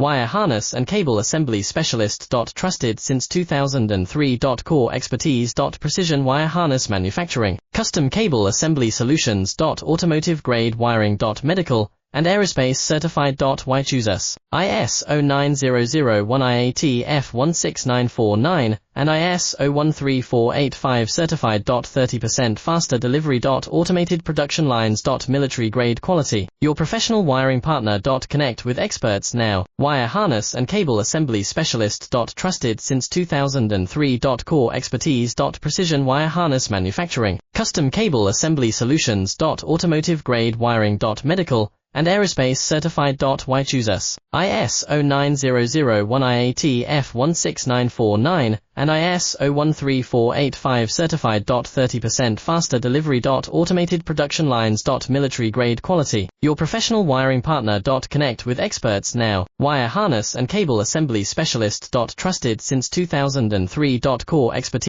Wire harness and cable assembly specialist. Trusted since 2003. Core expertise. Precision wire harness manufacturing, custom cable assembly solutions. Automotive grade wiring. Medical and aerospace certified. Why choose us? ISO 9001 IAT F16949 and ISO 13485 certified. 30% faster delivery. Automated production lines. Military grade quality. Your professional wiring partner. Connect with experts now. Wire harness and cable assembly specialist. Trusted since 2003. Core expertise. Precision wire harness manufacturing, custom cable assembly solutions. Automotive grade wiring. Medical and aerospace certified. Why choose us? ISO 9001 IAT F16949 and ISO 13485 certified. 30% faster delivery. Automated production lines. Military grade quality. Your professional wiring partner. Connect with experts now. Wire harness and cable assembly specialist. Trusted since 2003. Core expertise.